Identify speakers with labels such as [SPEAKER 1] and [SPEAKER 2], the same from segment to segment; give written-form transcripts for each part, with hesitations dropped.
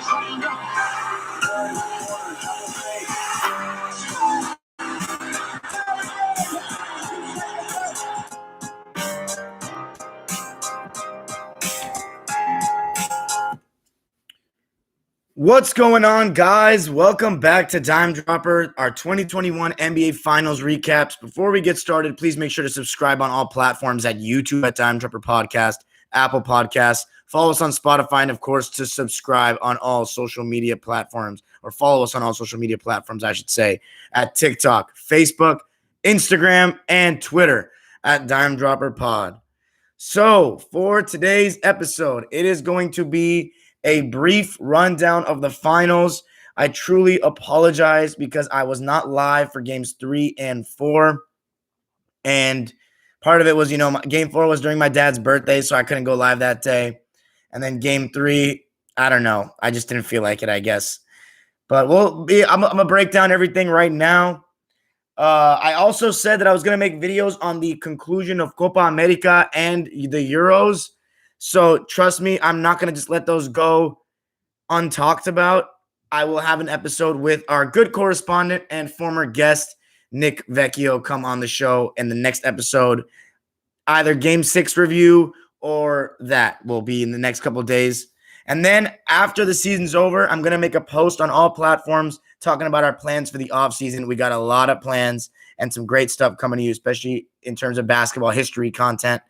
[SPEAKER 1] What's going on, guys? Welcome back to Dime Dropper, our 2021 NBA Finals recaps. Before we get started, please make sure to subscribe on all platforms at YouTube at Dime Dropper Podcast, Apple Podcasts. Follow us on Spotify, and of course, to subscribe on all social media platforms, or follow us on all social media platforms, I should say, at TikTok, Facebook, Instagram, and Twitter at Dime Dropper Pod. So, for today's episode, it is going to be a brief rundown of the finals. I truly apologize because I was not live for games 3 and 4. And part of it was, game 4 was during my dad's birthday, so I couldn't go live that day. And then game 3, I don't know. I just didn't feel like it, I guess. But I'm going to break down everything right now. I also said that I was going to make videos on the conclusion of Copa America and the Euros. So trust me, I'm not going to just let those go untalked about. I will have an episode with our good correspondent and former guest, Nick Vecchio, come on the show in the next episode. Either Game 6 review or that will be in the next couple of days. And then after the season's over, I'm going to make a post on all platforms talking about our plans for the offseason. We got a lot of plans and some great stuff coming to you, especially in terms of basketball history content.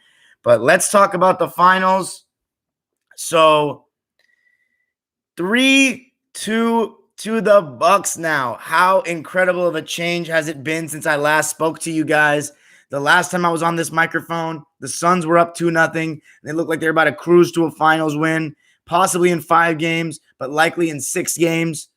[SPEAKER 1] But let's talk about the finals. So 3-2 to the Bucks now. How incredible of a change has it been since I last spoke to you guys? The last time I was on this microphone, the Suns were up 2-0. They looked like they were about to cruise to a finals win, possibly in 5 games, but likely in 6 games.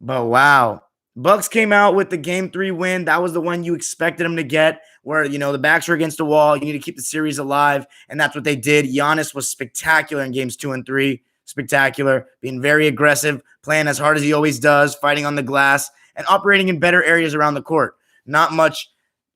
[SPEAKER 1] But wow. Bucks came out with the Game 3 win. That was the one you expected them to get, where, the backs are against the wall. You need to keep the series alive, and that's what they did. Giannis was spectacular in Games 2 and 3. Spectacular, being very aggressive, playing as hard as he always does, fighting on the glass, and operating in better areas around the court. Not much,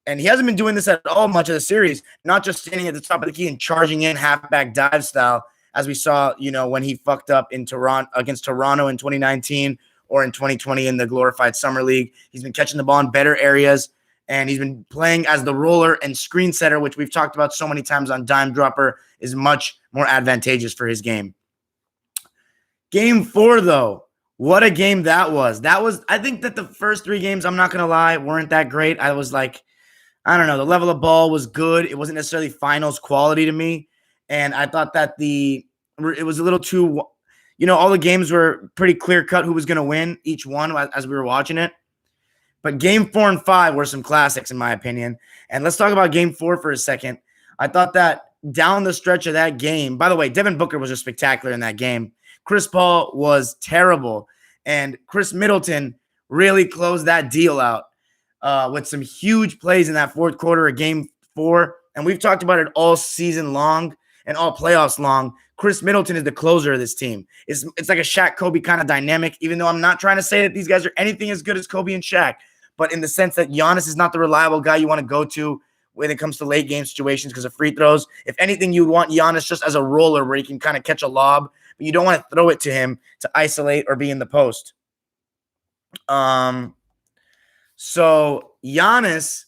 [SPEAKER 1] and he hasn't been doing this at all much of the series, not just standing at the top of the key and charging in halfback dive style, as we saw, when he fucked up in Toronto against Toronto in 2019 or in 2020 in the glorified Summer League. He's been catching the ball in better areas, and he's been playing as the roller and screen setter, which we've talked about so many times on Dime Dropper, is much more advantageous for his game. Game 4, though, what a game that was. I think that the first 3 games, I'm not going to lie, weren't that great. I was like, I don't know, the level of ball was good. It wasn't necessarily finals quality to me, and I thought that it was a little too, all the games were pretty clear-cut who was going to win each one as we were watching it. But Game 4 and 5 were some classics, in my opinion. And let's talk about Game 4 for a second. I thought that down the stretch of that game, by the way, Devin Booker was just spectacular in that game. Chris Paul was terrible. And Chris Middleton really closed that deal out with some huge plays in that fourth quarter of Game 4. And we've talked about it all season long and all playoffs long. Chris Middleton is the closer of this team. It's like a Shaq-Kobe kind of dynamic, even though I'm not trying to say that these guys are anything as good as Kobe and Shaq, but in the sense that Giannis is not the reliable guy you want to go to when it comes to late game situations because of free throws. If anything, you want Giannis just as a roller where he can kind of catch a lob, but you don't want to throw it to him to isolate or be in the post. So Giannis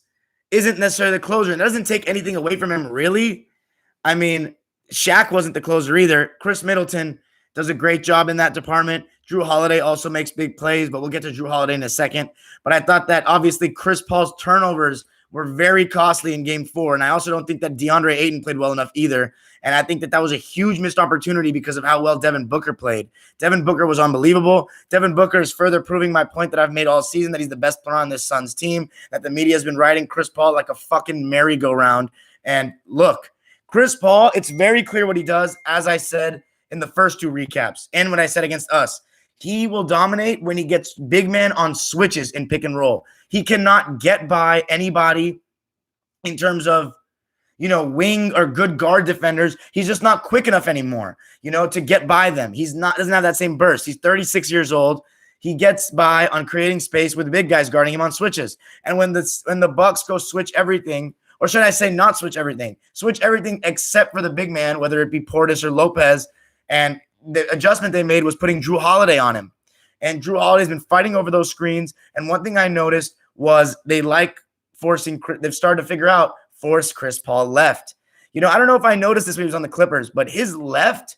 [SPEAKER 1] isn't necessarily the closer, and that doesn't take anything away from him, really. I mean, Shaq wasn't the closer either. Chris Middleton does a great job in that department. Drew Holiday also makes big plays, but we'll get to Drew Holiday in a second. But I thought that obviously Chris Paul's turnovers were very costly in Game 4, and I also don't think that DeAndre Ayton played well enough either. And I think that was a huge missed opportunity because of how well Devin Booker played. Devin Booker was unbelievable. Devin Booker is further proving my point that I've made all season, that he's the best player on this Suns team, that the media has been riding Chris Paul like a fucking merry-go-round. And look, Chris Paul, it's very clear what he does, as I said in the first 2 recaps and what I said against us. He will dominate when he gets big man on switches in pick and roll. He cannot get by anybody in terms of, wing or good guard defenders. He's just not quick enough anymore, to get by them. Doesn't have that same burst. He's 36 years old. He gets by on creating space with the big guys guarding him on switches. And when the Bucks go switch everything, or should I say not switch everything except for the big man, whether it be Portis or Lopez, and the adjustment they made was putting Drew Holiday on him. And Drew Holiday's been fighting over those screens. And one thing I noticed was they've started to figure out force Chris Paul left. I don't know if I noticed this when he was on the Clippers, but his left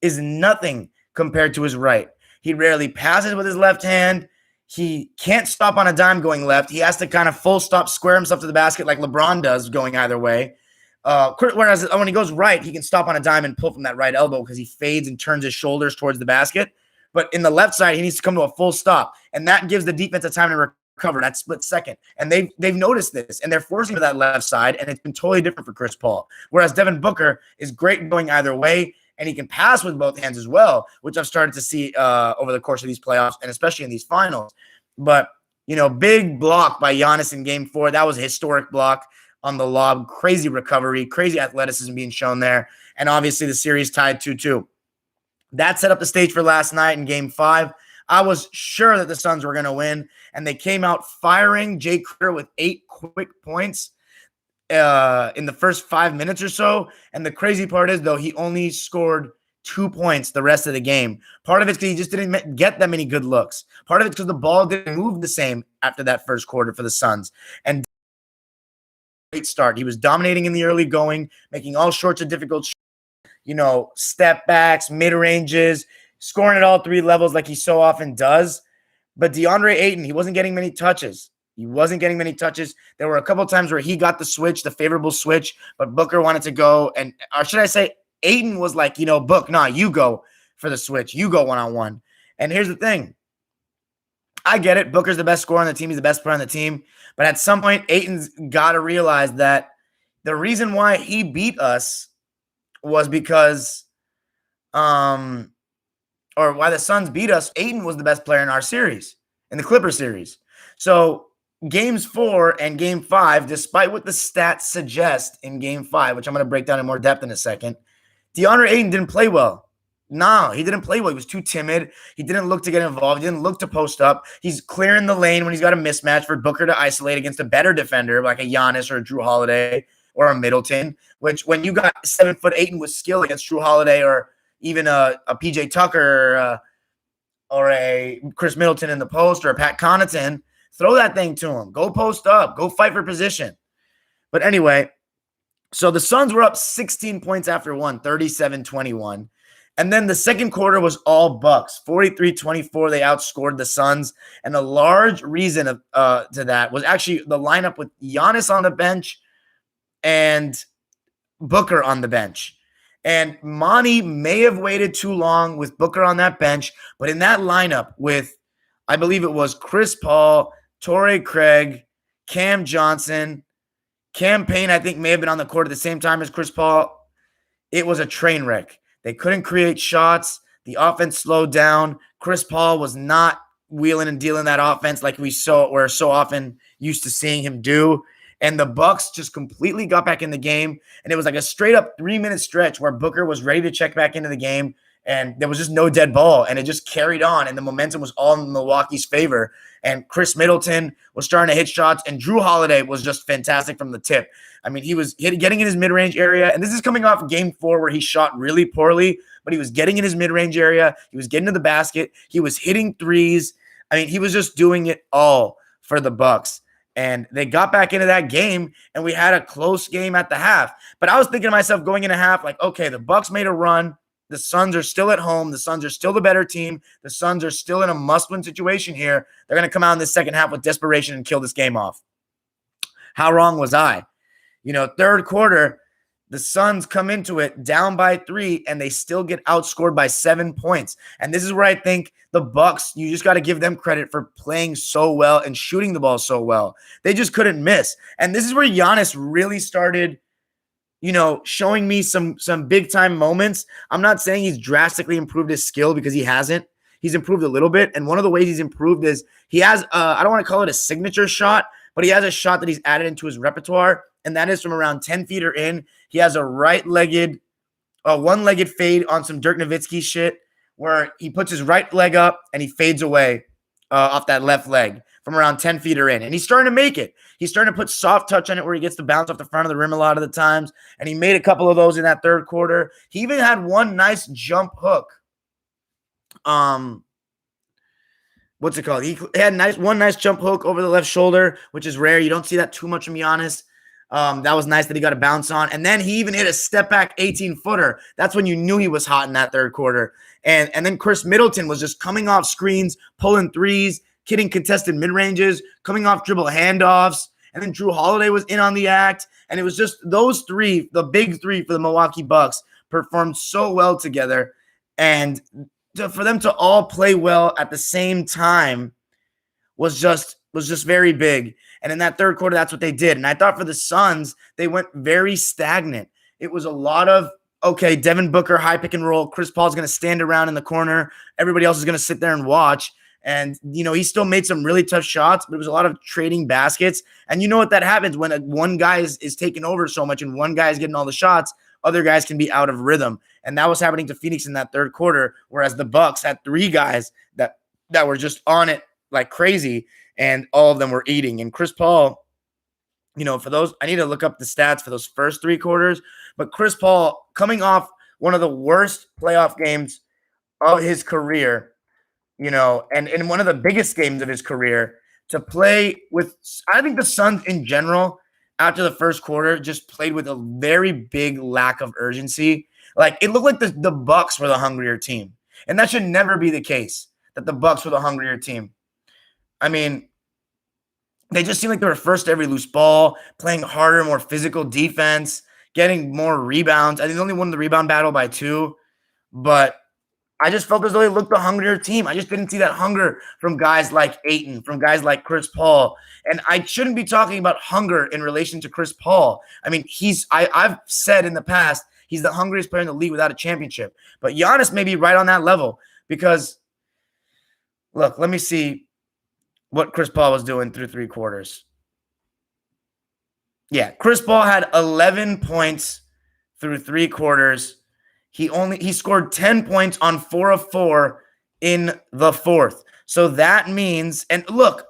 [SPEAKER 1] is nothing compared to his right. He rarely passes with his left hand. He can't stop on a dime going left. He has to kind of full stop, square himself to the basket like LeBron does going either way. Whereas when he goes right, he can stop on a dime and pull from that right elbow because he fades and turns his shoulders towards the basket. But in the left side, he needs to come to a full stop. And that gives the defense a time to recover, that split second. And they've noticed this, and they're forcing to that left side, and it's been totally different for Chris Paul. Whereas Devin Booker is great going either way, and he can pass with both hands as well, which I've started to see over the course of these playoffs and especially in these finals. But, big block by Giannis in Game 4. That was a historic block on the lob. Crazy recovery, crazy athleticism being shown there. And obviously the series tied 2-2. That set up the stage for last night in Game 5. I was sure that the Suns were going to win, and they came out firing Jay Crowder with 8 quick points in the first 5 minutes or so. And the crazy part is, though, he only scored 2 points the rest of the game. Part of it's because he just didn't get that many good looks. Part of it's because the ball didn't move the same after that first quarter for the Suns. And great start. He was dominating in the early going, making all sorts of difficult shots. Step backs, mid-ranges, scoring at all 3 levels like he so often does. But DeAndre Ayton, he wasn't getting many touches. There were a couple of times where he got the favorable switch, but Booker wanted to go. Or should I say, Ayton was like, Book, nah, you go for the switch. You go one-on-one. And here's the thing. I get it. Booker's the best scorer on the team. He's the best player on the team. But at some point, Ayton's got to realize that the reason why he beat us was because, or why the Suns beat us, Ayton was the best player in our series, in the Clipper series. So Games 4 and Game 5, despite what the stats suggest in Game 5, which I'm going to break down in more depth in a second, DeAndre Ayton didn't play well. No, he didn't play well. He was too timid. He didn't look to get involved. He didn't look to post up. He's clearing the lane when he's got a mismatch for Booker to isolate against a better defender like a Giannis or a Drew Holiday or a Middleton, which when you got 7'8" Ayton with skill against Drew Holiday or even a PJ Tucker or a Chris Middleton in the post or a Pat Connaughton, throw that thing to him. Go post up. Go fight for position. But anyway, so the Suns were up 16 points after one, 37-21. And then the second quarter was all Bucks, 43-24. They outscored the Suns. And a large reason to that was actually the lineup with Giannis on the bench and Booker on the bench. And Monty may have waited too long with Booker on that bench, but in that lineup with, I believe it was Chris Paul, Torrey Craig, Cam Johnson, Cam Payne, I think may have been on the court at the same time as Chris Paul. It was a train wreck. They couldn't create shots. The offense slowed down. Chris Paul was not wheeling and dealing that offense like we're so often used to seeing him do. And the Bucks just completely got back in the game. And it was like a straight up 3-minute stretch where Booker was ready to check back into the game. And there was just no dead ball. And it just carried on. And the momentum was all in Milwaukee's favor. And Chris Middleton was starting to hit shots. And Drew Holiday was just fantastic from the tip. I mean, he was getting in his mid-range area. And this is coming off Game 4 where he shot really poorly. But he was getting in his mid-range area. He was getting to the basket. He was hitting threes. I mean, he was just doing it all for the Bucks. And they got back into that game, and we had a close game at the half. But I was thinking to myself going into half, like, okay, the Bucks made a run. The Suns are still at home. The Suns are still the better team. The Suns are still in a must-win situation here. They're going to come out in the second half with desperation and kill this game off. How wrong was I? Third quarter, the Suns come into it down by 3, and they still get outscored by 7 points. And this is where I think the Bucks, you just got to give them credit for playing so well and shooting the ball so well. They just couldn't miss. And this is where Giannis really started, showing me some big-time moments. I'm not saying he's drastically improved his skill because he hasn't. He's improved a little bit. And one of the ways he's improved is he has, I don't want to call it a signature shot, but he has a shot that he's added into his repertoire. And that is from around 10 feet or in. He has a one-legged fade on some Dirk Nowitzki shit where he puts his right leg up and he fades away off that left leg from around 10 feet or in. And he's starting to make it. He's starting to put soft touch on it where he gets to bounce off the front of the rim a lot of the times. And he made a couple of those in that third quarter. He even had one nice jump hook what's it called? He had one nice jump hook over the left shoulder, which is rare. You don't see that too much from Giannis. That was nice that he got a bounce on. And then he even hit a step back 18-footer. That's when you knew he was hot in that third quarter. And then Chris Middleton was just coming off screens, pulling threes, hitting contested mid-ranges, coming off dribble handoffs. And then Drew Holiday was in on the act. And it was just those three, the big three for the Milwaukee Bucks, performed so well together. And for them to all play well at the same time was just very big. And in that third quarter, that's what they did. And I thought for the Suns, they went very stagnant. It was a lot of, okay, Devin Booker, high pick and roll. Chris Paul's going to stand around in the corner. Everybody else is going to sit there and watch. And, he still made some really tough shots, but it was a lot of trading baskets. And you know what that happens when one guy is taking over so much and one guy is getting all the shots, other guys can be out of rhythm. And that was happening to Phoenix in that third quarter, whereas the Bucks had three guys that were just on it like crazy, and all of them were eating. And Chris Paul, for those, I need to look up the stats for those first three quarters, but Chris Paul coming off one of the worst playoff games of his career, and in one of the biggest games of his career, to play with, I think the Suns in general, after the first quarter, just played with a very big lack of urgency. Like, it looked like the Bucks were the hungrier team. And that should never be the case, that the Bucks were the hungrier team. I mean, they just seemed like they were first to every loose ball, playing harder, more physical defense, getting more rebounds. I think they only won the rebound battle by 2. But I just felt as though they looked the hungrier team. I just didn't see that hunger from guys like Ayton, from guys like Chris Paul. And I shouldn't be talking about hunger in relation to Chris Paul. I mean, I've said in the past, he's the hungriest player in the league without a championship. But Giannis may be right on that level because, look, let me see what Chris Paul was doing through three quarters. Yeah, Chris Paul had 11 points through three quarters. He scored 10 points on 4 of 4 in the fourth. So that means, and look,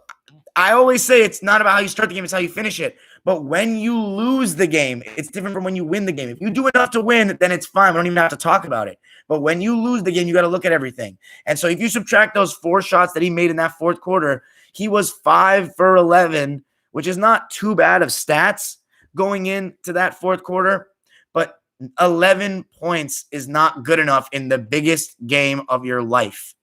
[SPEAKER 1] I always say it's not about how you start the game, it's how you finish it. But when you lose the game, it's different from when you win the game. If you do enough to win, then it's fine. We don't even have to talk about it. But when you lose the game, you got to look at everything. And so if you subtract those 4 shots that he made in that fourth quarter, he was 5 for 11, which is not too bad of stats going into that fourth quarter. But 11 points is not good enough in the biggest game of your life.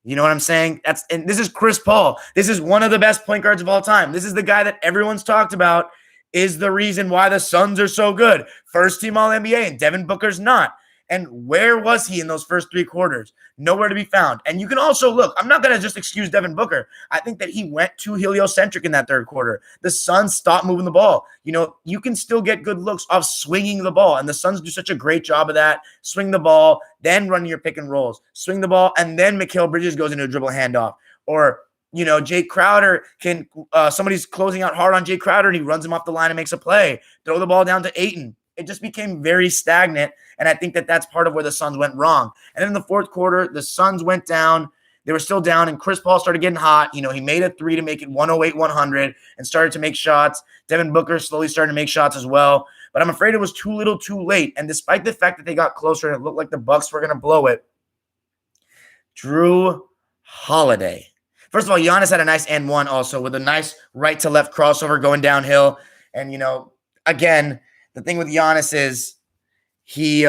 [SPEAKER 1] You know what I'm saying? And this is Chris Paul. This is one of the best point guards of all time. This is the guy that everyone's talked about is the reason why the Suns are so good. First team All-NBA, and Devin Booker's not. And where was he in those first three quarters? Nowhere to be found. And you can also look, I'm not going to just excuse Devin Booker. I think that he went too heliocentric in that third quarter. The Suns stopped moving the ball. You can still get good looks off swinging the ball. And the Suns do such a great job of that. Swing the ball, then run your pick and rolls. Swing the ball, and then Mikal Bridges goes into a dribble handoff. Or, Jay Crowder can somebody's closing out hard on Jay Crowder, and he runs him off the line and makes a play. Throw the ball down to Ayton. It just became very stagnant, and I think that that's part of where the Suns went wrong. And then in the fourth quarter, the Suns went down. They were still down, and Chris Paul started getting hot. He made a 3 to make it 108-100 and started to make shots. Devin Booker slowly started to make shots as well. But I'm afraid it was too little too late. And despite the fact that they got closer and it looked like the Bucks were going to blow it, Drew Holiday. First of all, Giannis had a nice and one also with a nice right to left crossover going downhill. And, again, the thing with Giannis is he's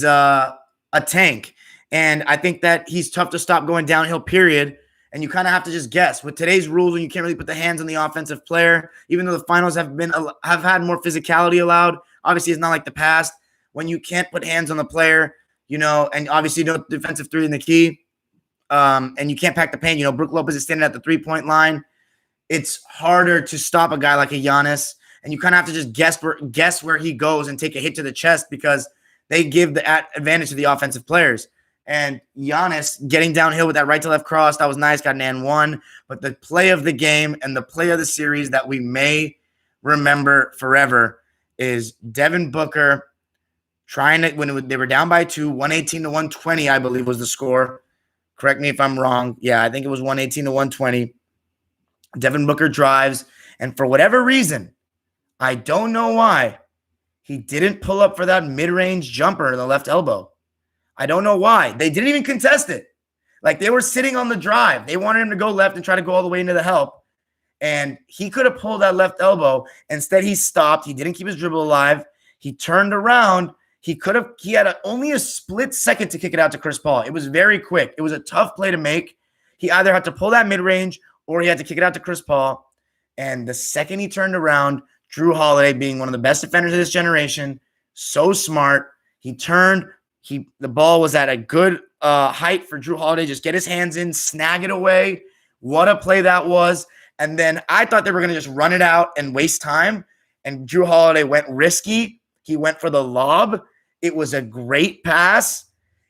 [SPEAKER 1] a tank. And I think that he's tough to stop going downhill, period. And you kind of have to just guess. With today's rules, when you can't really put the hands on the offensive player, even though the finals have had more physicality allowed, obviously it's not like the past. When you can't put hands on the player, and obviously no defensive three in the key, and you can't pack the paint. Brook Lopez is standing at the 3-point line. It's harder to stop a guy like a Giannis. And you kind of have to just guess where he goes and take a hit to the chest because they give the advantage to the offensive players. And Giannis getting downhill with that right to left cross, that was nice, got an and one. But the play of the game and the play of the series that we may remember forever is Devin Booker trying to, when they were down by 2, 118-120, I believe was the score. Correct me if I'm wrong. Yeah, I think it was 118-120. Devin Booker drives, and for whatever reason, I don't know why, he didn't pull up for that mid-range jumper in the left elbow. I don't know why. They didn't even contest it. Like, they were sitting on the drive. They wanted him to go left and try to go all the way into the help. And he could have pulled that left elbow. Instead, he stopped. He didn't keep his dribble alive. He turned around. He had only a split second to kick it out to Chris Paul. It was very quick. It was a tough play to make. He either had to pull that mid-range or he had to kick it out to Chris Paul. And the second he turned around, Drew Holiday, being one of the best defenders of this generation, so smart, he turned. The ball was at a good height for Drew Holiday. Just get his hands in, snag it away. What a play that was. And then I thought they were going to just run it out and waste time. And Drew Holiday went risky. He went for the lob. It was a great pass.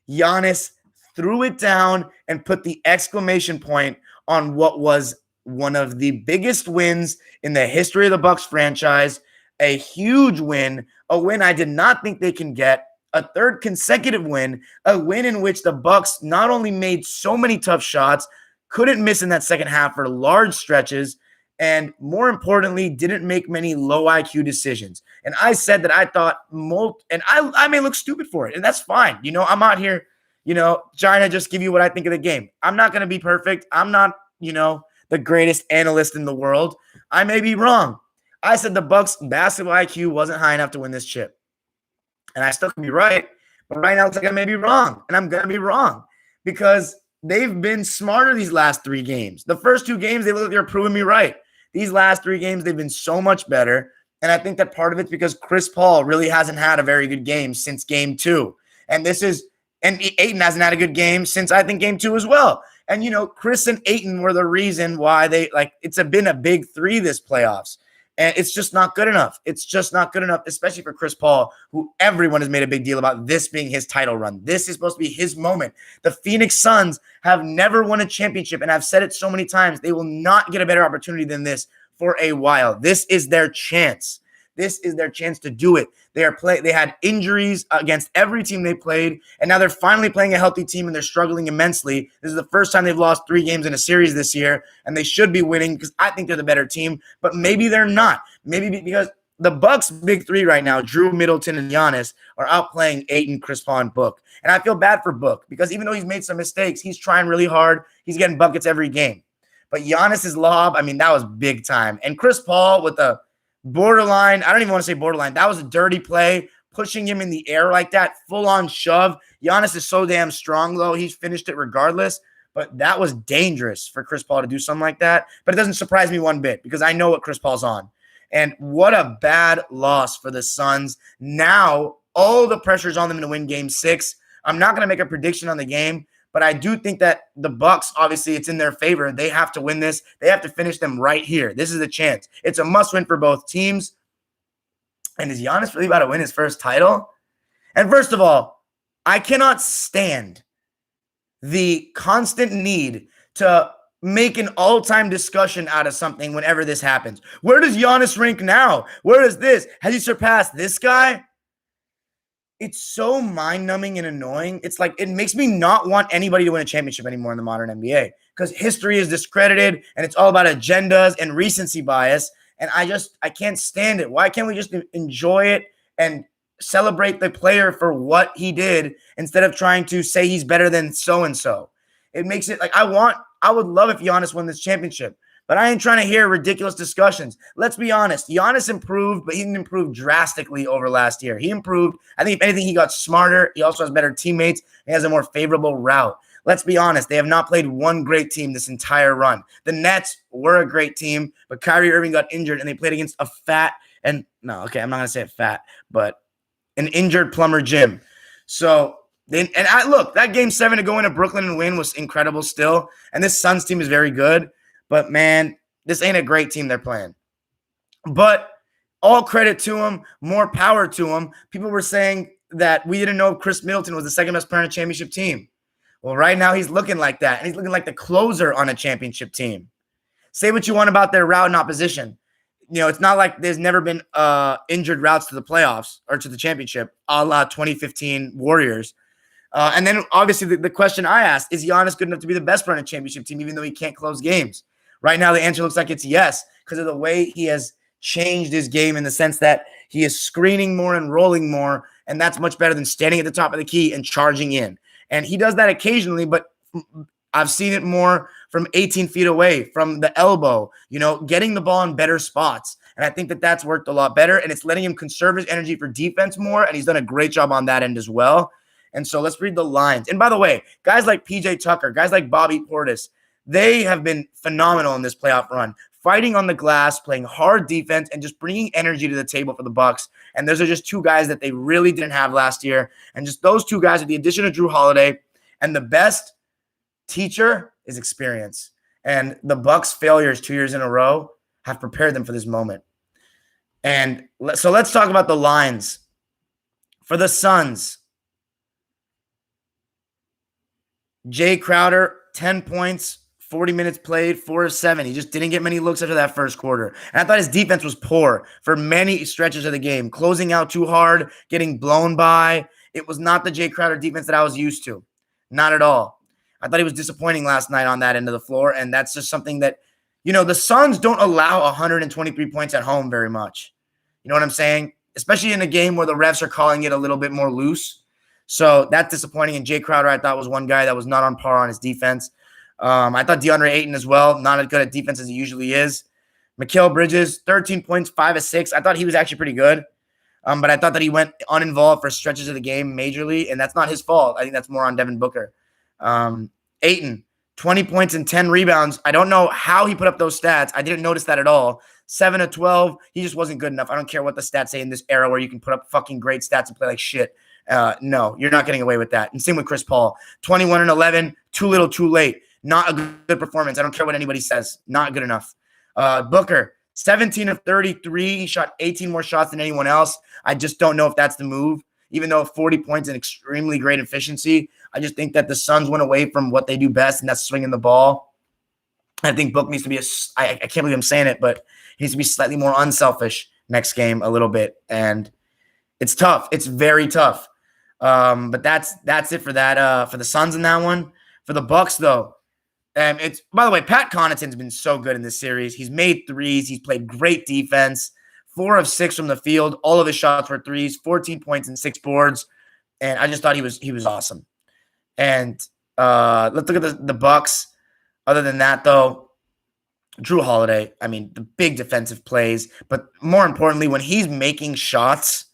[SPEAKER 1] Giannis threw it down and put the exclamation point on what was one of the biggest wins in the history of the Bucks franchise. A huge win, a win I did not think they can get, a third consecutive win, a win in which the Bucks not only made so many tough shots, couldn't miss in that second half for large stretches, and more importantly, didn't make many low IQ decisions. And I said that I thought, and I may look stupid for it, and that's fine. I'm out here, trying to just give you what I think of the game. I'm not going to be perfect. I'm not, the greatest analyst in the world. I may be wrong. I said the Bucks basketball IQ wasn't high enough to win this chip. And I still can be right. But right now, it's like I may be wrong. And I'm going to be wrong because they've been smarter these last 3 games. The first 2 games, they look like they're proving me right. These last 3 games, they've been so much better. And I think that part of it's because Chris Paul really hasn't had a very good game since game 2. And Ayton hasn't had a good game since I think game 2 as well. And, Chris and Ayton were the reason why it's been a big 3 this playoffs. And it's just not good enough. It's just not good enough, especially for Chris Paul, who everyone has made a big deal about this being his title run. This is supposed to be his moment. The Phoenix Suns have never won a championship, and I've said it so many times. They will not get a better opportunity than this for a while. This is their chance. This is their chance to do it. They had injuries against every team they played, and now they're finally playing a healthy team, and they're struggling immensely. This is the first time they've lost 3 games in a series this year, and they should be winning because I think they're the better team, but maybe they're not. Maybe because the Bucks' big 3 right now, Drew, Middleton, and Giannis, are outplaying Ayton, Chris Paul, and Book. And I feel bad for Book because even though he's made some mistakes, he's trying really hard. He's getting buckets every game. But Giannis's lob, that was big time. And Chris Paul with the borderline, I don't even want to say borderline. That was a dirty play, pushing him in the air like that, full-on shove. Giannis is so damn strong, though. He's finished it regardless. But that was dangerous for Chris Paul to do something like that. But it doesn't surprise me one bit because I know what Chris Paul's on. And what a bad loss for the Suns. Now, all the pressure's on them to win Game 6. I'm not going to make a prediction on the game, but I do think that the Bucks, obviously, it's in their favor. They have to win this. They have to finish them right here. This is a chance. It's a must-win for both teams. And is Giannis really about to win his first title? And first of all, I cannot stand the constant need to make an all-time discussion out of something whenever this happens. Where does Giannis rank now? Where is this? Has he surpassed this guy? It's so mind-numbing and annoying. It's like it makes me not want anybody to win a championship anymore in the modern NBA because history is discredited and it's all about agendas and recency bias. And I can't stand it. Why can't we just enjoy it and celebrate the player for what he did instead of trying to say he's better than so-and-so? It makes it like I would love if Giannis won this championship, but I ain't trying to hear ridiculous discussions. Let's be honest. Giannis improved, but he didn't improve drastically over last year. He improved. I think if anything, he got smarter. He also has better teammates. He has a more favorable route. Let's be honest. They have not played one great team this entire run. The Nets were a great team, but Kyrie Irving got injured, and they played against I'm not going to say fat, but an injured Plumber Jim. So, look, that Game 7 to go into Brooklyn and win was incredible still, and this Suns team is very good. But, man, this ain't a great team they're playing. But all credit to them, more power to them. People were saying that we didn't know if Chris Middleton was the second-best player on a championship team. Well, right now he's looking like that, and he's looking like the closer on a championship team. Say what you want about their route and opposition. It's not like there's never been injured routes to the playoffs or to the championship, a la 2015 Warriors. And then, obviously, the question I asked, is Giannis good enough to be the best player on a championship team, even though he can't close games? Right now, the answer looks like it's yes, because of the way he has changed his game in the sense that he is screening more and rolling more And that's much better than standing at the top of the key and charging in. And he does that occasionally, but I've seen it more from 18 feet away, from the elbow, getting the ball in better spots. And I think that that's worked a lot better, and it's letting him conserve his energy for defense more, and he's done a great job on that end as well. And so let's read the lines. And by the way, guys like PJ Tucker, guys like Bobby Portis, they have been phenomenal in this playoff run, fighting on the glass, playing hard defense, and just bringing energy to the table for the Bucks. And those are just two guys that they really didn't have last year. And just those two guys, with the addition of Drew Holiday, and the best teacher is experience. And the Bucks' failures 2 years in a row have prepared them for this moment. And so let's talk about the lines. For the Suns, Jay Crowder, 10 points, 40 minutes played, 4 of 7. He just didn't get many looks after that first quarter. And I thought his defense was poor for many stretches of the game, closing out too hard, getting blown by. It was not the Jay Crowder defense that I was used to. Not at all. I thought he was disappointing last night on that end of the floor, and that's just something that, the Suns don't allow 123 points at home very much. You know what I'm saying? Especially in a game where the refs are calling it a little bit more loose. So that's disappointing, and Jay Crowder, I thought, was one guy that was not on par on his defense. I thought DeAndre Ayton as well, not as good at defense as he usually is. Mikal Bridges, 13 points, 5 of 6. I thought he was actually pretty good. But I thought that he went uninvolved for stretches of the game majorly, and that's not his fault. I think that's more on Devin Booker. Ayton, 20 points and 10 rebounds. I don't know how he put up those stats. I didn't notice that at all. 7 of 12. He just wasn't good enough. I don't care what the stats say in this era where you can put up fucking great stats and play like shit. No, you're not getting away with that. And same with Chris Paul. 21 and 11. Too little, too late. Not a good performance. I don't care what anybody says. Not good enough. Booker, 17 of 33. He shot 18 more shots than anyone else. I just don't know if that's the move. Even though 40 points and extremely great efficiency, I just think that the Suns went away from what they do best, and that's swinging the ball. I think Book needs to be I can't believe I'm saying it, but he needs to be slightly more unselfish next game a little bit. And it's tough. It's very tough. But that's it for that. For the Suns in that one. For the Bucks, though, it's, by the way, Pat Connaughton's been so good in this series. He's made threes. He's played great defense. 4 of 6 from the field. All of his shots were threes. 14 points and 6 boards. And I just thought he was awesome. And let's look at the Bucks. Other than that, though, Drew Holiday, I mean, the big defensive plays. But more importantly, when he's making shots,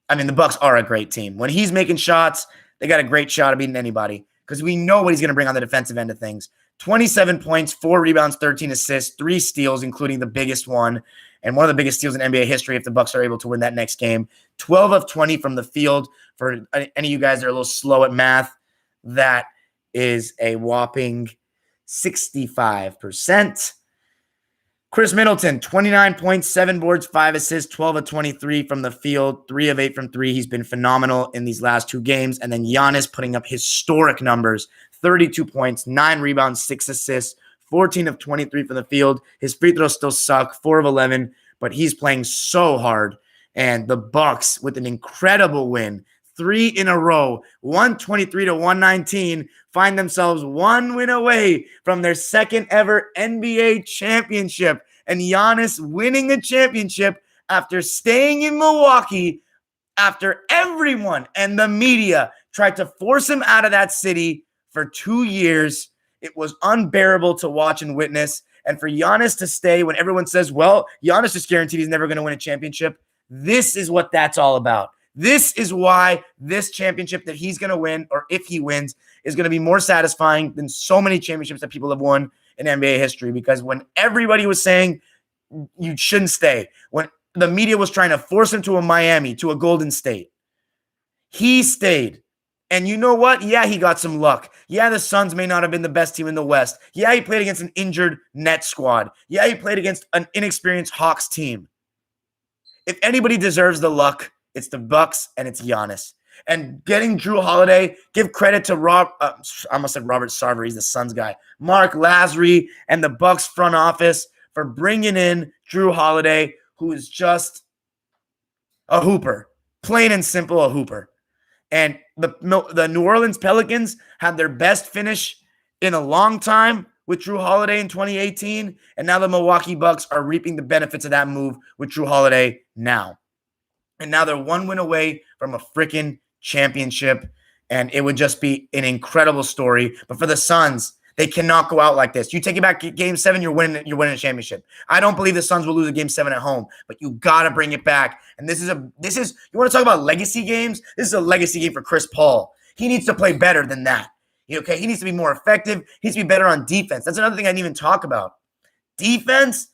[SPEAKER 1] I mean, the Bucks are a great team. When he's making shots, they got a great shot of beating anybody because we know what he's going to bring on the defensive end of things. 27 points, 4 rebounds, 13 assists, 3 steals, including the biggest one, and one of the biggest steals in NBA history if the Bucks are able to win that next game. 12 of 20 from the field. For any of you guys that are a little slow at math, that is a whopping 65%. Chris Middleton, 29 points, 7 boards, 5 assists, 12 of 23 from the field, 3 of 8 from 3. He's been phenomenal in these last 2 games. And then Giannis putting up historic numbers, 32 points, 9 rebounds, 6 assists, 14 of 23 from the field. His free throws still suck, 4 of 11, but he's playing so hard. And the Bucks with an incredible win, 3 in a row, 123 to 119, find themselves 1 win away from their second ever NBA championship. And Giannis winning the championship after staying in Milwaukee after everyone and the media tried to force him out of that city for 2 years. It was unbearable to watch and witness. And for Giannis to stay when everyone says, well, Giannis is guaranteed he's never going to win a championship. This is what that's all about. This is why this championship that he's going to win, or if he wins, is going to be more satisfying than so many championships that people have won in NBA history. Because when everybody was saying you shouldn't stay, when the media was trying to force him to a Miami, to a Golden State, he stayed. And you know what? Yeah, he got some luck. Yeah, the Suns may not have been the best team in the West. Yeah, he played against an injured Nets squad. Yeah, he played against an inexperienced Hawks team. If anybody deserves the luck, it's the Bucks and it's Giannis. And getting Drew Holiday, give credit to I almost said Robert Sarver, he's the Suns guy. Mark Lasry and the Bucks front office for bringing in Drew Holiday, who is just a hooper. Plain and simple, a hooper. And the New Orleans Pelicans had their best finish in a long time with Drew Holiday in 2018. And now the Milwaukee Bucks are reaping the benefits of that move with Drew Holiday now. And now they're one win away from a freaking championship. And it would just be an incredible story. But for the Suns, they cannot go out like this. You take it back game 7, you're winning a championship. I don't believe the Suns will lose a game 7 at home, but you gotta bring it back. And this is you want to talk about legacy games? This is a legacy game for Chris Paul. He needs to play better than that. Okay, he needs to be more effective. He needs to be better on defense. That's another thing I didn't even talk about. Defense,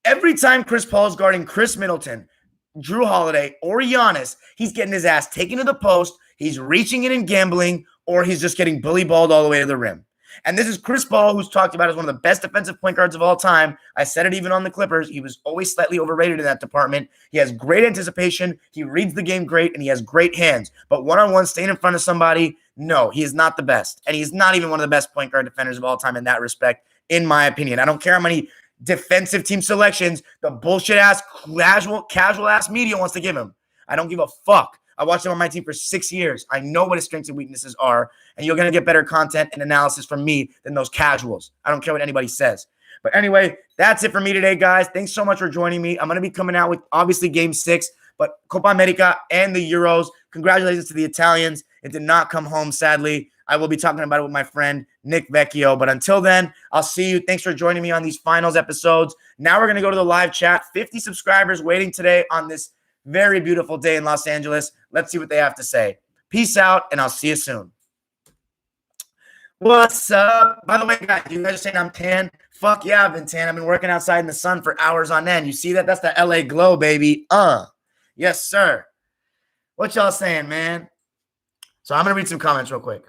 [SPEAKER 1] every time Chris Paul is guarding Chris Middleton, Drew Holiday, or Giannis, he's getting his ass taken to the post, he's reaching in and gambling, or he's just getting bully balled all the way to the rim. And this is Chris Paul, who's talked about as one of the best defensive point guards of all time. I said it even on the Clippers. He was always slightly overrated in that department. He has great anticipation. He reads the game great, and he has great hands. But one-on-one, staying in front of somebody, no, he is not the best. And he's not even one of the best point guard defenders of all time in that respect, in my opinion. I don't care how many defensive team selections the bullshit-ass, casual-ass media wants to give him. I don't give a fuck. I watched him on my team for 6 years. I know what his strengths and weaknesses are, and you're going to get better content and analysis from me than those casuals. I don't care what anybody says. But anyway, that's it for me today, guys. Thanks so much for joining me. I'm going to be coming out with, obviously, Game 6, but Copa America and the Euros. Congratulations to the Italians. It did not come home, sadly. I will be talking about it with my friend, Nick Vecchio. But until then, I'll see you. Thanks for joining me on these finals episodes. Now we're going to go to the live chat. 50 subscribers waiting today on this very beautiful day in Los Angeles. Let's see what they have to say. Peace out, and I'll see you soon. What's up? By the way, guys, you guys are saying I'm tan. Fuck yeah, I've been tan. I've been working outside in the sun for hours on end. You see that? That's the LA glow, baby. Yes, sir. What y'all saying, man? So I'm going to read some comments real quick.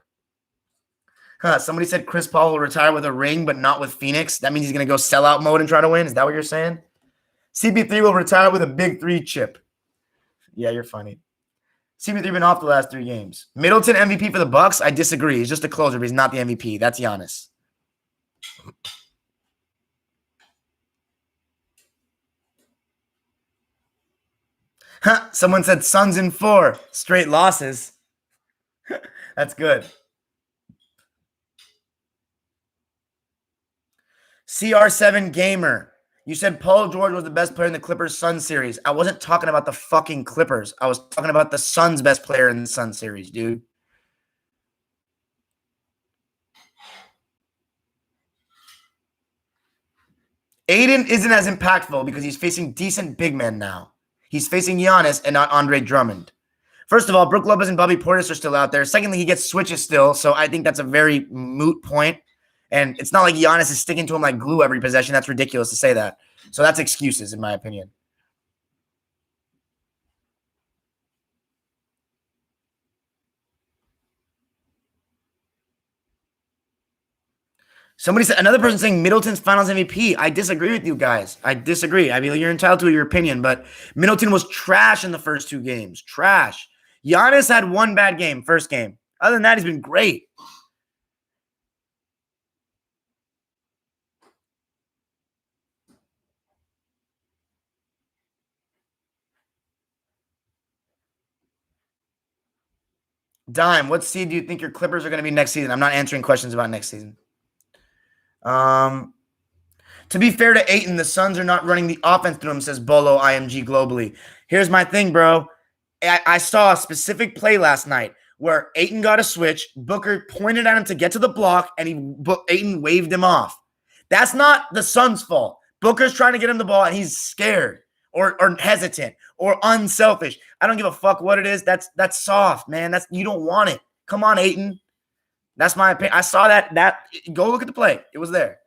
[SPEAKER 1] Somebody said Chris Paul will retire with a ring, but not with Phoenix. That means he's going to go sellout mode and try to win. Is that what you're saying? CP3 will retire with a big 3 chip. Yeah, you're funny. CP3 been off the last 3 games. Middleton MVP for the Bucks? I disagree. He's just a closer, but he's not the MVP. That's Giannis. Someone said Suns in 4. Straight losses. That's good. CR7 Gamer. You said Paul George was the best player in the Clippers-Suns series. I wasn't talking about the fucking Clippers. I was talking about the Suns' best player in the Suns series, dude. Aiden isn't as impactful because he's facing decent big men now. He's facing Giannis and not Andre Drummond. First of all, Brook Lopez and Bobby Portis are still out there. Secondly, he gets switches still, so I think that's a very moot point. And it's not like Giannis is sticking to him like glue every possession. That's ridiculous to say that. So that's excuses, in my opinion. Somebody said, another person saying Middleton's finals MVP. I disagree with you guys. I disagree. I mean, you're entitled to your opinion, but Middleton was trash in the first 2 games. Trash. Giannis had 1 bad game, first game. Other than that, he's been great. Dime, what seed do you think your Clippers are going to be next season? I'm not answering questions about next season. To be fair to Ayton, the Suns are not running the offense through him, says Bolo IMG globally. Here's my thing, bro. I saw a specific play last night where Ayton got a switch. Booker pointed at him to get to the block, and Ayton waved him off. That's not the Suns' fault. Booker's trying to get him the ball, and he's scared or hesitant or unselfish. I don't give a fuck what it is. That's soft, man. You don't want it. Come on, Ayton. That's my opinion. I saw that. Go look at the play. It was there.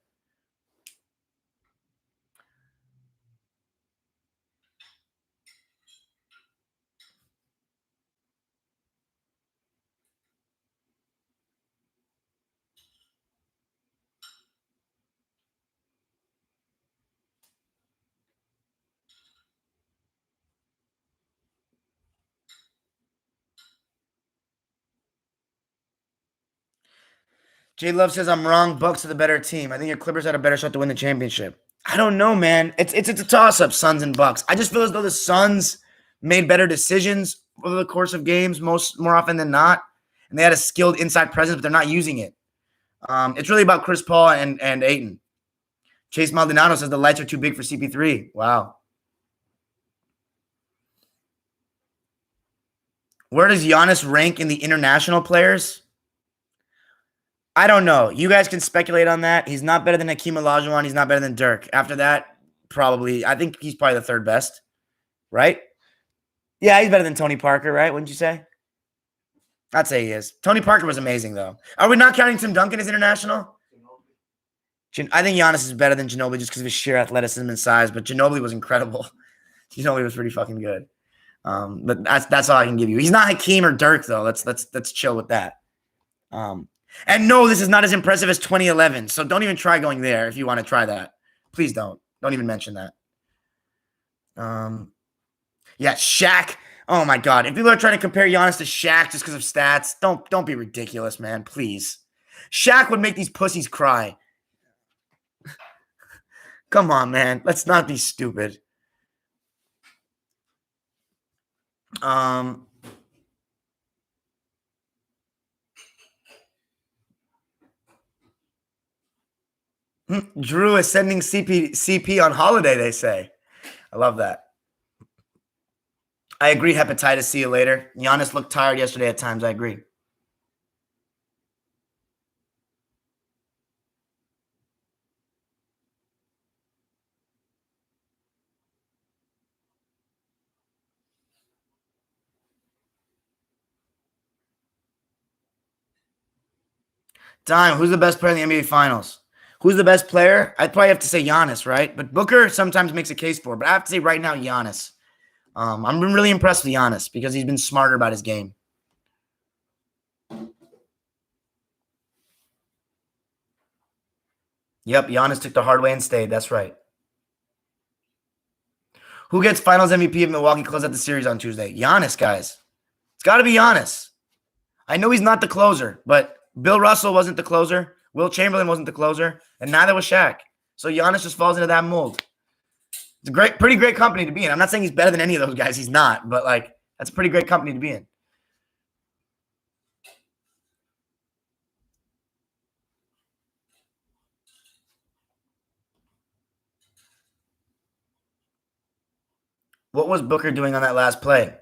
[SPEAKER 1] J Love says I'm wrong. Bucks are the better team. I think your Clippers had a better shot to win the championship. I don't know, man. It's a toss-up, Suns and Bucks. I just feel as though the Suns made better decisions over the course of games more often than not, and they had a skilled inside presence, but they're not using it. It's really about Chris Paul and Ayton. Chase Maldonado says the lights are too big for CP3. Wow. Where does Giannis rank in the international players? I don't know. You guys can speculate on that. He's not better than Hakeem Olajuwon. He's not better than Dirk. After that, probably, I think he's probably the third best, right? Yeah, he's better than Tony Parker, right? Wouldn't you say? I'd say he is. Tony Parker was amazing, though. Are we not counting Tim Duncan as international? I think Giannis is better than Ginobili just because of his sheer athleticism and size, but Ginobili was incredible. Ginobili was pretty fucking good. But that's all I can give you. He's not Hakeem or Dirk, though. Let's chill with that. And no, this is not as impressive as 2011. So don't even try going there if you want to try that. Please don't. Don't even mention that. Yeah, Shaq. Oh my God. If people are trying to compare Giannis to Shaq just because of stats, don't be ridiculous, man. Please. Shaq would make these pussies cry. Come on, man. Let's not be stupid. Drew is sending CP on holiday, they say. I love that. I agree, hepatitis. See you later. Giannis looked tired yesterday at times. I agree. Dime, who's the best player in the NBA Finals? Who's the best player? I'd probably have to say Giannis, right? But Booker sometimes makes a case for it. But I have to say right now, Giannis. I'm really impressed with Giannis because he's been smarter about his game. Yep, Giannis took the hard way and stayed. That's right. Who gets Finals MVP if Milwaukee close out the series on Tuesday? Giannis, guys. It's got to be Giannis. I know he's not the closer, but Bill Russell wasn't the closer. Will Chamberlain wasn't the closer, and neither was Shaq. So Giannis just falls into that mold. It's a pretty great company to be in. I'm not saying he's better than any of those guys. He's not, but that's a pretty great company to be in. What was Booker doing on that last play?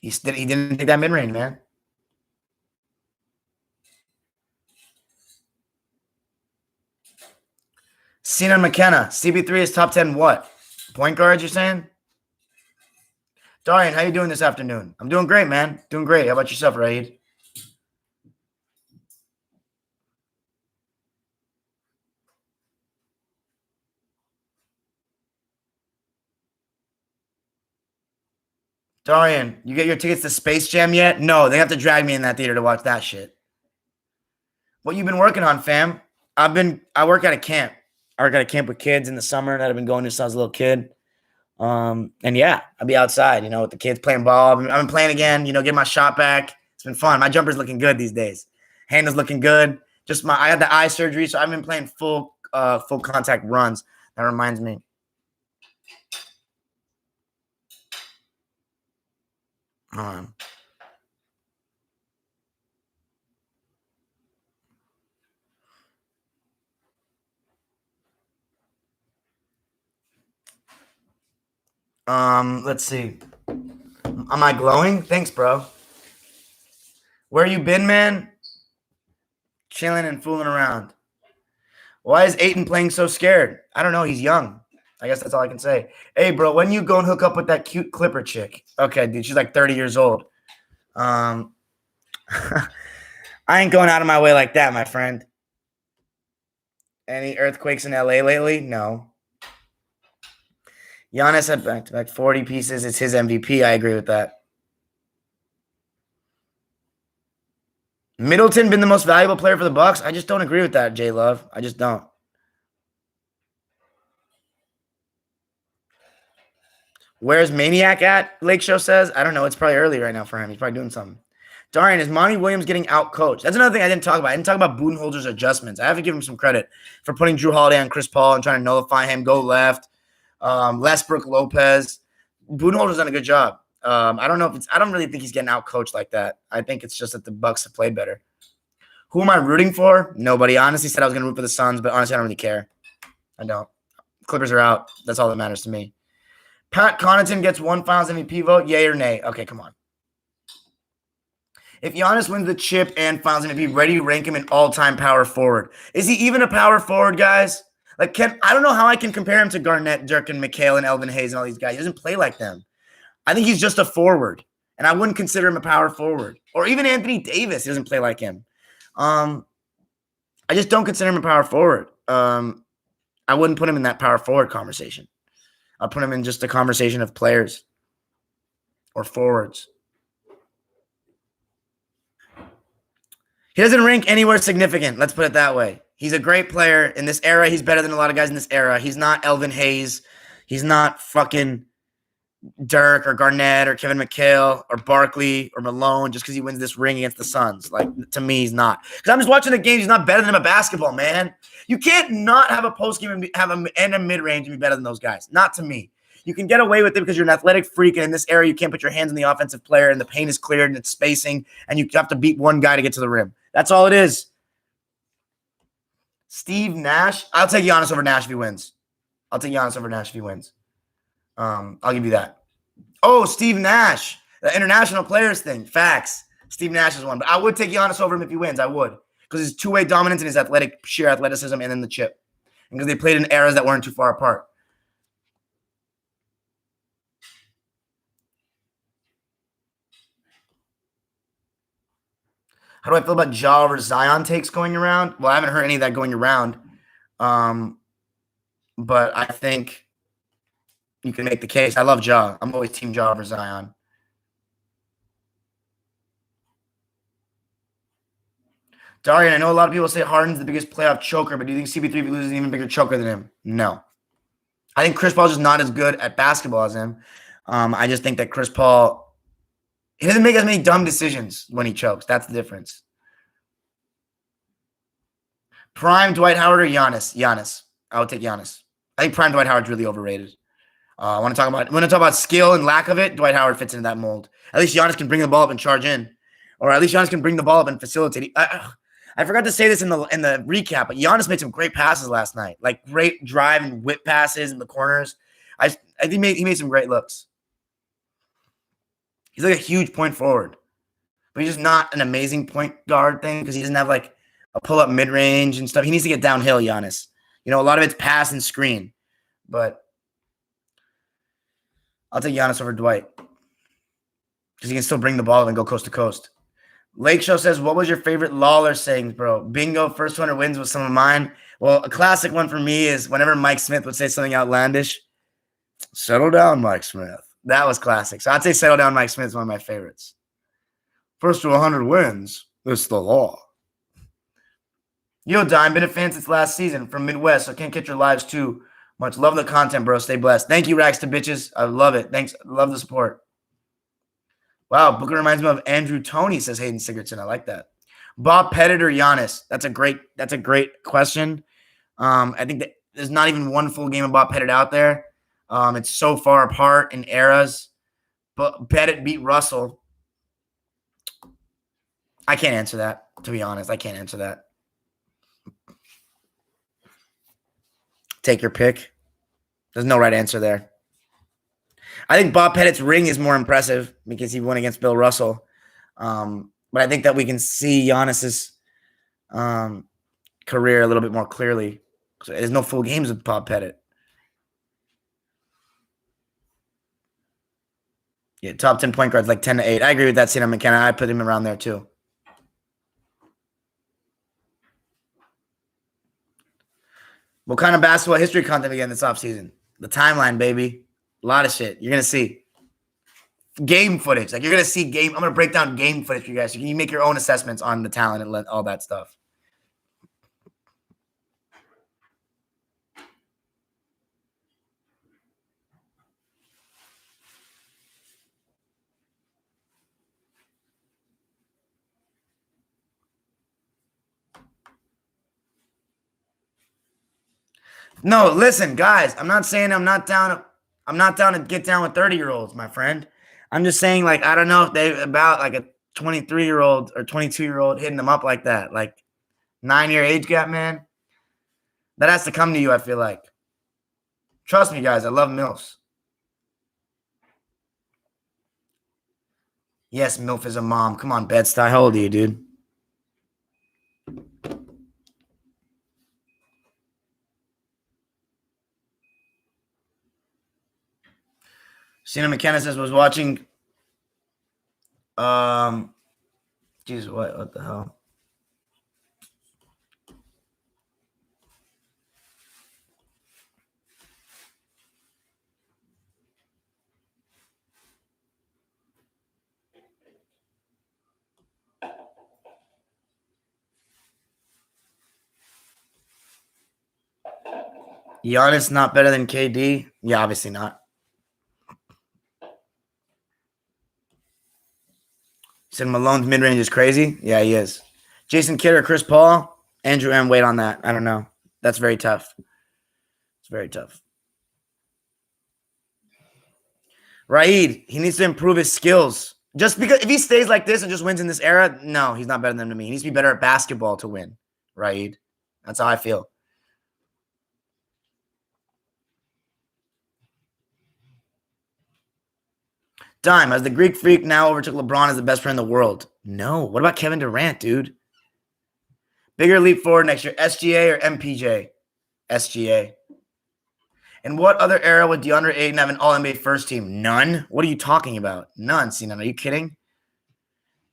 [SPEAKER 1] He didn't take that mid-range, man. Sinan McKenna, CB3 is top 10 what? Point guard, you're saying? Darian, how you doing this afternoon? I'm doing great, man. Doing great. How about yourself, Raid? Darian, you get your tickets to Space Jam yet? No, they have to drag me in that theater to watch that shit. What you been working on, fam? I work at a camp. I work at a camp with kids in the summer that I've been going to since I was a little kid. And yeah, I'll be outside, with the kids playing ball. I've been playing again, getting my shot back. It's been fun. My jumper's looking good these days. Hand is looking good. I had the eye surgery, so I've been playing full contact runs. That reminds me. Let's see. Am I glowing? Thanks, bro. Where you been, man? Chilling and fooling around. Why is Ayton playing so scared? I don't know. He's young. I guess that's all I can say. Hey, bro, when you go and hook up with that cute Clipper chick? Okay, dude, she's like 30 years old. I ain't going out of my way like that, my friend. Any earthquakes in LA lately? No. Giannis had back-to-back 40 pieces. It's his MVP. I agree with that. Middleton been the most valuable player for the Bucks? I just don't agree with that, J Love. I just don't. Where's Maniac at? Lake Show says. I don't know. It's probably early right now for him. He's probably doing something. Darian, is Monty Williams getting out coached? That's another thing I didn't talk about. I didn't talk about Budenholzer's adjustments. I have to give him some credit for putting Drew Holiday on Chris Paul and trying to nullify him, go left. Westbrook Lopez. Budenholzer's done a good job. I don't really think he's getting out coached like that. I think it's just that the Bucks have played better. Who am I rooting for? Nobody. I honestly said I was going to root for the Suns, but honestly, I don't really care. I don't. Clippers are out. That's all that matters to me. Pat Connaughton gets one Finals MVP vote, yay or nay? Okay, come on. If Giannis wins the chip and Finals MVP, where do you rank him in all-time power forward? Is he even a power forward, guys? Like, I don't know how I can compare him to Garnett, Dirk, and McHale and Elvin Hayes and all these guys. He doesn't play like them. I think he's just a forward, and I wouldn't consider him a power forward. Or even Anthony Davis, he doesn't play like him. I just don't consider him a power forward. I wouldn't put him in that power forward conversation. I'll put him in just a conversation of players or forwards. He doesn't rank anywhere significant. Let's put it that way. He's a great player in this era. He's better than a lot of guys in this era. He's not Elvin Hayes. He's not fucking Dirk or Garnett or Kevin McHale or Barkley or Malone just because he wins this ring against the Suns. Like, to me, he's not. Because I'm just watching the games. He's not better than him at basketball, man. You can't not have a post game and have a mid range and be better than those guys. Not to me. You can get away with it because you're an athletic freak, and in this era, you can't put your hands on the offensive player, and the paint is cleared and it's spacing, and you have to beat one guy to get to the rim. That's all it is. Steve Nash. I'll take Giannis over Nash if he wins. I'll give you that. Oh, Steve Nash, the international players thing. Facts. Steve Nash is one, but I would take Giannis over him if he wins. I would, because his two-way dominance and his sheer athleticism, and then the chip, and because they played in eras that weren't too far apart. How do I feel about Ja over Zion takes going around? Well, I haven't heard any of that going around, but I think you can make the case. I love Ja. I'm always team Ja over Zion. Darian, I know a lot of people say Harden's the biggest playoff choker, but do you think CP3 loses an even bigger choker than him? No. I think Chris Paul's just not as good at basketball as him. I just think that Chris Paul, he doesn't make as many dumb decisions when he chokes. That's the difference. Prime Dwight Howard or Giannis? Giannis. I would take Giannis. I think prime Dwight Howard's really overrated. I want to talk about skill and lack of it. Dwight Howard fits into that mold. At least Giannis can bring the ball up and charge in, or at least Giannis can bring the ball up and facilitate. I forgot to say this in the recap, but Giannis made some great passes last night, like great drive and whip passes in the corners. I think he made some great looks. He's like a huge point forward, but he's just not an amazing point guard thing because he doesn't have like a pull up mid range and stuff. He needs to get downhill, Giannis. You know, a lot of it's pass and screen, but I'll take Giannis over Dwight because he can still bring the ball up and go coast to coast. Lake Show says, what was your favorite Lawler sayings, bro? Bingo, first 200 wins was some of mine. Well, a classic one for me is whenever Mike Smith would say something outlandish, settle down, Mike Smith. That was classic. So I'd say settle down, Mike Smith is one of my favorites. First to 100 wins, it's the law. Yo, Dime, been a fan since last season from Midwest, so can't catch your lives too much. Love the content, bro. Stay blessed. Thank you, Racks to Bitches. I love it. Thanks. Love the support. Wow, Booker reminds me of Andrew Toney, says Hayden Sigurdsson. I like that. Bob Pettit or Giannis? That's a great question. I think that there's not even one full game of Bob Pettit out there. It's so far apart in eras. But Pettit beat Russell. I can't answer that, to be honest. I can't answer that. Take your pick. There's no right answer there. I think Bob Pettit's ring is more impressive because he won against Bill Russell. But I think that we can see Giannis's career a little bit more clearly. So there's no full games with Bob Pettit. Yeah, top 10 point guards, like 10 to 8. I agree with that, Cena McKenna. I put him around there too. What kind of basketball history content again this offseason? The timeline, baby. A lot of shit. You're going to see game footage. Like, you're going to see I'm going to break down game footage for you guys. So you can make your own assessments on the talent and all that stuff. No, listen, guys. I'm not saying I'm not down to get down with 30-year-olds, my friend. I'm just saying, like, I don't know if they about like a 23-year-old or 22-year-old hitting them up like that. Like, 9-year age gap, man. That has to come to you, I feel like. Trust me, guys. I love MILFs. Yes, MILF is a mom. Come on, Bed-Stuy. How old are you, dude? Cena McKenna says was watching. Jesus, what the hell? Giannis not better than KD? Yeah, obviously not. Said Malone's mid range is crazy. Yeah, he is. Jason Kidd or Chris Paul? Andrew M. Wait on that. I don't know. That's very tough. It's very tough. Raid, he needs to improve his skills. Just because if he stays like this and just wins in this era, no, he's not better than them to me. He needs to be better at basketball to win. Raid. That's how I feel. Dime, as the Greek freak now overtook LeBron as the best player in the world. No. What about Kevin Durant, dude? Bigger leap forward next year, SGA or MPJ? SGA. In what other era would DeAndre Ayton have an All-NBA first team? None. What are you talking about? None, Sinan. Are you kidding?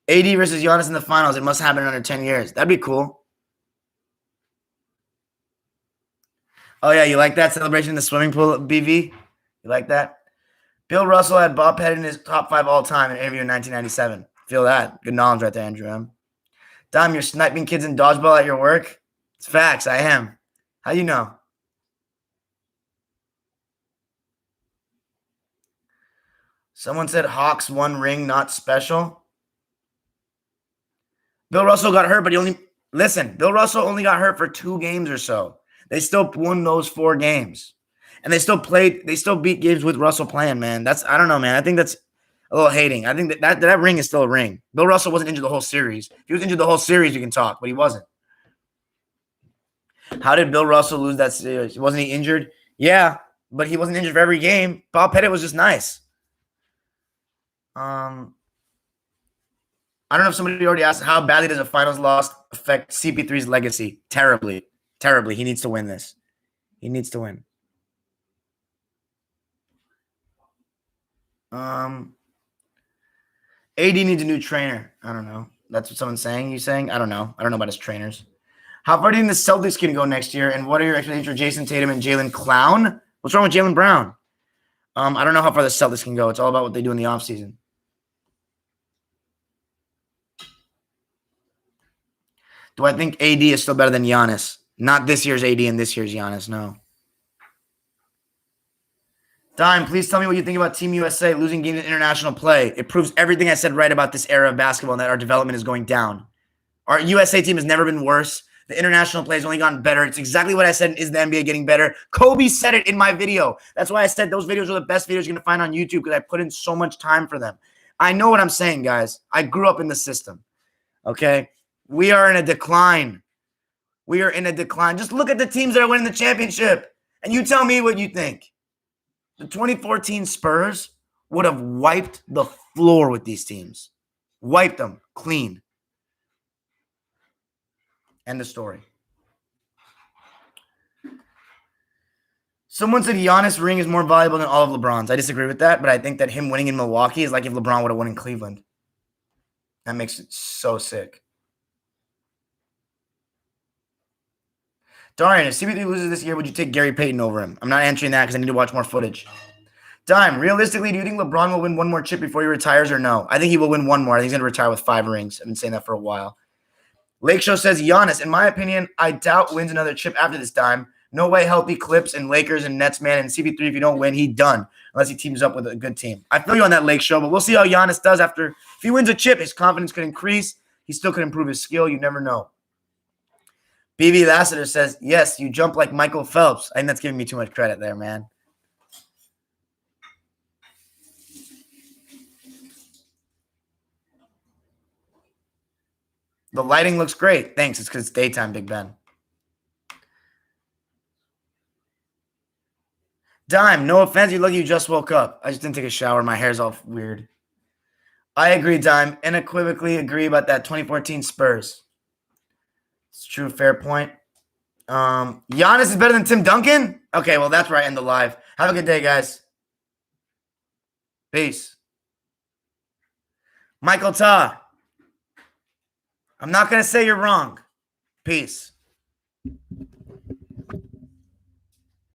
[SPEAKER 1] AD versus Giannis in the finals. It must happen in under 10 years. That'd be cool. Oh, yeah. You like that celebration in the swimming pool, BV? You like that? Bill Russell had Bob Pettit in his top 5 all time in an interview in 1997. Feel that. Good knowledge right there, Andrew M. Dom, you're sniping kids in dodgeball at your work? It's facts. I am. How you know? Someone said Hawks 1 ring, not special. Bill Russell got hurt, but he only Bill Russell only got hurt for 2 games or so. They still won those 4 games. And they still beat games with Russell playing, man. I don't know, man. I think that's a little hating. I think that ring is still a ring. Bill Russell wasn't injured the whole series. If he was injured the whole series, you can talk, but he wasn't. How did Bill Russell lose that series? Wasn't he injured? Yeah, but he wasn't injured for every game. Bob Pettit was just nice. I don't know if somebody already asked how badly does a finals loss affect CP3's legacy? Terribly. Terribly. He needs to win this. He needs to win. AD needs a new trainer. I don't know. That's what someone's saying. You saying? I don't know. I don't know about his trainers. How far do you think the Celtics can go next year? And what are your expectations for Jason Tatum and Jalen Clown? What's wrong with Jalen Brown? I don't know how far the Celtics can go. It's all about what they do in the offseason. Do I think AD is still better than Giannis? Not this year's AD and this year's Giannis, no. Dime, please tell me what you think about Team USA losing games in international play. It proves everything I said right about this era of basketball and that our development is going down. Our USA team has never been worse. The international play has only gotten better. It's exactly what I said. Is the NBA getting better? Kobe said it in my video. That's why I said those videos are the best videos you're going to find on YouTube because I put in so much time for them. I know what I'm saying, guys. I grew up in the system. Okay? We are in a decline. We are in a decline. Just look at the teams that are winning the championship, and you tell me what you think. The 2014 Spurs would have wiped the floor with these teams. Wiped them clean. End of story. Someone said Giannis' ring is more valuable than all of LeBron's. I disagree with that, but I think that him winning in Milwaukee is like if LeBron would have won in Cleveland. That makes it so sick. Darian, if CP3 loses this year, would you take Gary Payton over him? I'm not answering that because I need to watch more footage. Dime, realistically, do you think LeBron will win one more chip before he retires or no? I think he will win one more. I think he's going to retire with 5 rings. I've been saying that for a while. Lake Show says, Giannis, in my opinion, I doubt wins another chip after this time. No way healthy Clips and Lakers and Nets, man. And CP3, if you don't win, he done. Unless he teams up with a good team. I feel you on that Lake Show, but we'll see how Giannis does after. If he wins a chip, his confidence could increase. He still could improve his skill. You never know. BB Lassiter says, yes, you jump like Michael Phelps. I think that's giving me too much credit there, man. The lighting looks great. Thanks. It's because it's daytime, Big Ben. Dime, no offense. You look, you just woke up. I just didn't take a shower. My hair's all weird. I agree, Dime. Unequivocally agree about that 2014 Spurs. It's true, fair point. Giannis is better than Tim Duncan? Okay, well, that's where I end the live. Have a good day, guys. Peace. Michael Ta, I'm not going to say you're wrong. Peace.